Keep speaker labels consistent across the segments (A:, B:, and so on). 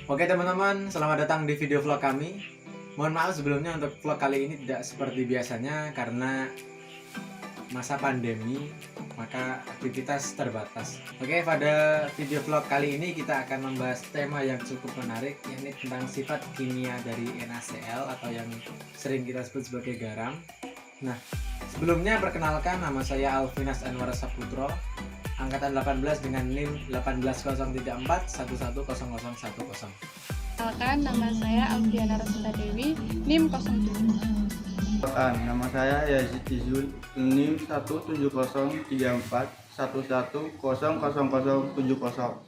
A: Oke teman-teman, selamat datang di video vlog kami. Mohon maaf sebelumnya untuk vlog kali ini tidak seperti biasanya karena masa pandemi, maka aktivitas terbatas. Oke, pada video vlog kali ini kita akan membahas tema yang cukup menarik, yakni tentang sifat kimia dari NaCl atau yang sering kita sebut sebagai garam. Nah, sebelumnya perkenalkan, nama saya Alvinas Anwar Saputro, angkatan 18 dengan NIM 18034110010.
B: Perkenalkan, nama saya Alfiana Rosinta Dewi, NIM 07.
C: Nama saya Yazid Izul, NIM 17034110070.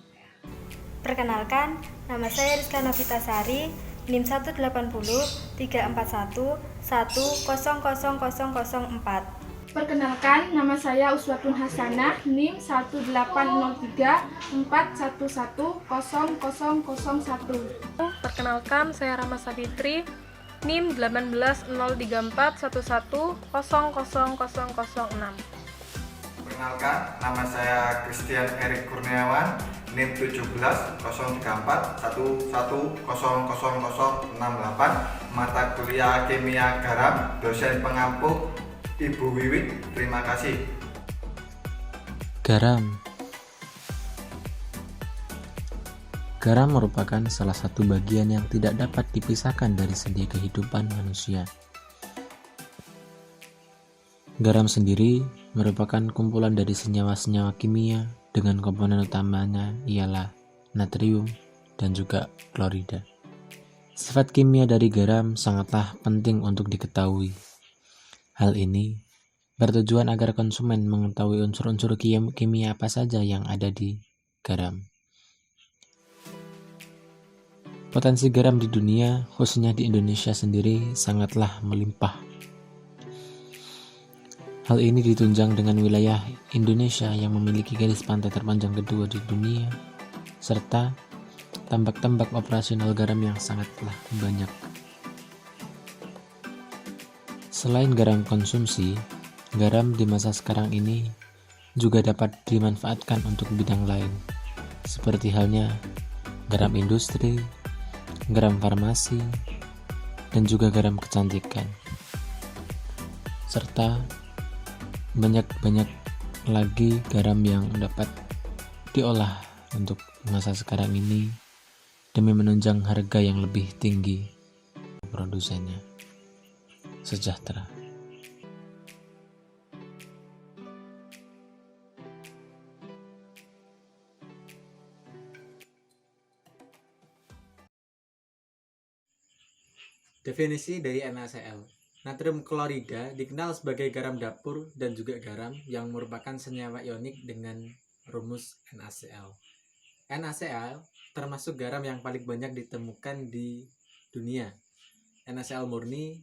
D: Perkenalkan, nama saya Rizka Novitasari, NIM 18031410004.
B: Perkenalkan, nama saya Uswatun Hasanah, NIM 18034110001.
E: Perkenalkan, saya Rama Sabitri, NIM 1803411000006.
F: Perkenalkan, nama saya Christian Erik Kurniawan, NIM 1703411000068, mata kuliah Kimia Garam, dosen pengampu Ibu Wiwit. Terima kasih.
G: Garam. Garam merupakan salah satu bagian yang tidak dapat dipisahkan dari sendi kehidupan manusia. Garam sendiri merupakan kumpulan dari senyawa-senyawa kimia dengan komponen utamanya ialah natrium dan juga klorida. Sifat kimia dari garam sangatlah penting untuk diketahui. Hal ini bertujuan agar konsumen mengetahui unsur-unsur kimia apa saja yang ada di garam. Potensi garam di dunia, khususnya di Indonesia sendiri, sangatlah melimpah. Hal ini ditunjang dengan wilayah Indonesia yang memiliki garis pantai terpanjang kedua di dunia, serta tambak-tambak operasional garam yang sangatlah banyak. Selain garam konsumsi, garam di masa sekarang ini juga dapat dimanfaatkan untuk bidang lain, seperti halnya garam industri, garam farmasi, dan juga garam kecantikan. Serta banyak lagi garam yang dapat diolah untuk masa sekarang ini demi menunjang harga yang lebih tinggi produsennya. Sejahtera.
A: Definisi dari NaCl. Natrium klorida dikenal sebagai garam dapur dan juga garam yang merupakan senyawa ionik dengan rumus NaCl. NaCl termasuk garam yang paling banyak ditemukan di dunia. NaCl murni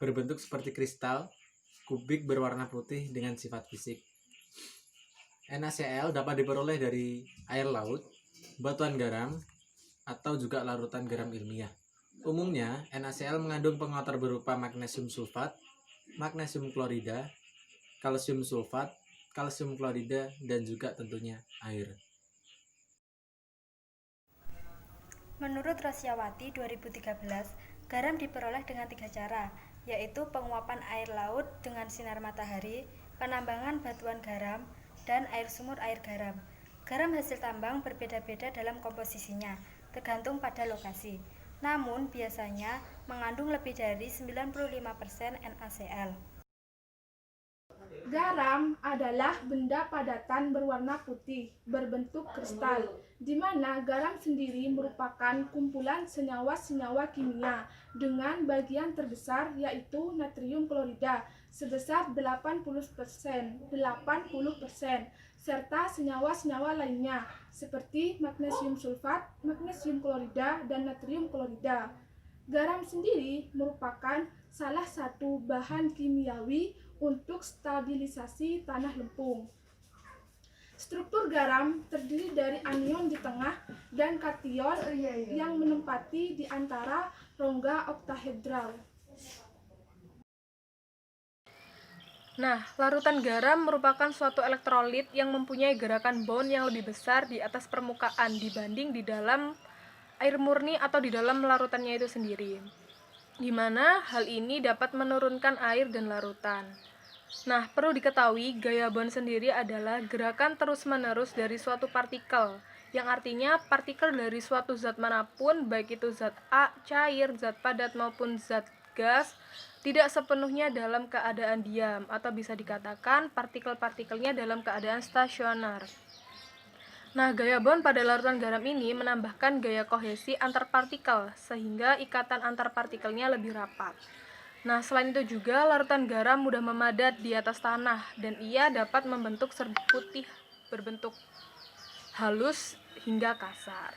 A: berbentuk seperti kristal kubik berwarna putih dengan sifat fisik. NaCl dapat diperoleh dari air laut, batuan garam, atau juga larutan garam ilmiah. Umumnya, NaCl mengandung penguatar berupa magnesium sulfat, magnesium klorida, kalsium sulfat, kalsium klorida, dan juga tentunya air.
D: Menurut Rosyawati 2013, garam diperoleh dengan 3 cara, yaitu penguapan air laut dengan sinar matahari, penambangan batuan garam, dan air sumur air garam. Garam hasil tambang berbeda-beda dalam komposisinya, tergantung pada lokasi. Namun, biasanya mengandung lebih dari 95% NaCl.
B: Garam adalah benda padatan berwarna putih, berbentuk kristal, di mana garam sendiri merupakan kumpulan senyawa-senyawa kimia dengan bagian terbesar yaitu natrium klorida sebesar 80%, serta senyawa-senyawa lainnya seperti magnesium sulfat, magnesium klorida, dan natrium klorida. Garam sendiri merupakan salah satu bahan kimiawi untuk stabilisasi tanah lempung. Struktur garam terdiri dari anion di tengah dan kation yang menempati di antara rongga oktahedral.
E: Nah, larutan garam merupakan suatu elektrolit yang mempunyai gerakan bond yang lebih besar di atas permukaan dibanding di dalam air murni atau di dalam larutannya itu sendiri, di mana hal ini dapat menurunkan air dan larutan. Nah, perlu diketahui, gaya bond sendiri adalah gerakan terus-menerus dari suatu partikel, yang artinya partikel dari suatu zat manapun, baik itu zat cair, zat padat, maupun zat gas, tidak sepenuhnya dalam keadaan diam, atau bisa dikatakan partikel-partikelnya dalam keadaan stasioner. Nah, gaya bond pada larutan garam ini menambahkan gaya kohesi antar partikel, sehingga ikatan antar partikelnya lebih rapat. Nah, selain itu juga larutan garam mudah memadat di atas tanah, dan ia dapat membentuk serbuk putih berbentuk halus hingga kasar.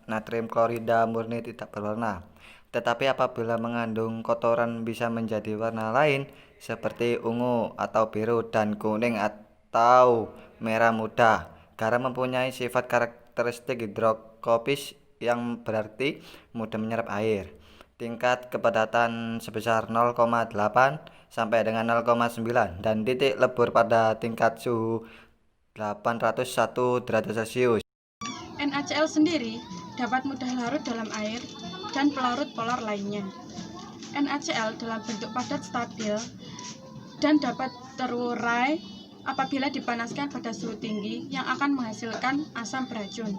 F: Natrium klorida murni tidak berwarna, tetapi apabila mengandung kotoran bisa menjadi warna lain seperti ungu atau biru dan kuning atau merah muda. Garam mempunyai sifat karakteristik hidrokopis yang berarti mudah menyerap air. Tingkat kepadatan sebesar 0,8 sampai dengan 0,9 dan titik lebur pada tingkat suhu 801 derajat Celcius.
H: NaCl sendiri dapat mudah larut dalam air dan pelarut polar lainnya. NaCl dalam bentuk padat stabil dan dapat terurai apabila dipanaskan pada suhu tinggi yang akan menghasilkan asam beracun.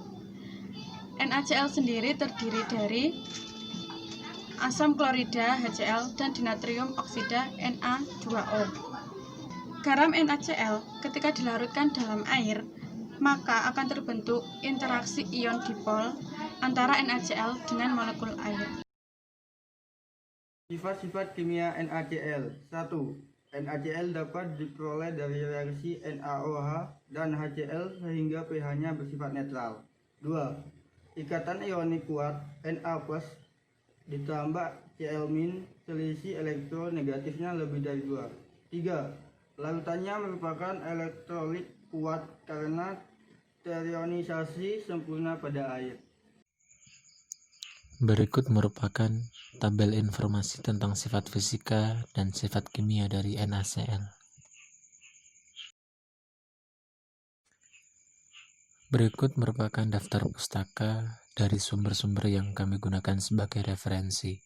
H: NaCl sendiri terdiri dari asam klorida HCl dan dinatrium oksida Na2O. Garam NaCl ketika dilarutkan dalam air, maka akan terbentuk interaksi ion dipol antara NaCl dengan molekul air.
C: Sifat-sifat kimia NaCl. 1. NaCl dapat diperoleh dari reaksi NaOH dan HCl sehingga pH-nya bersifat netral. 2. Ikatan ionik kuat Na+ ditambah Cl- selisih elektronegatifnya lebih dari 2. 3. Larutannya merupakan elektrolit kuat karena terionisasi sempurna pada air.
G: Berikut merupakan tabel informasi tentang sifat fisika dan sifat kimia dari NaCl. Berikut merupakan daftar pustaka dari sumber-sumber yang kami gunakan sebagai referensi.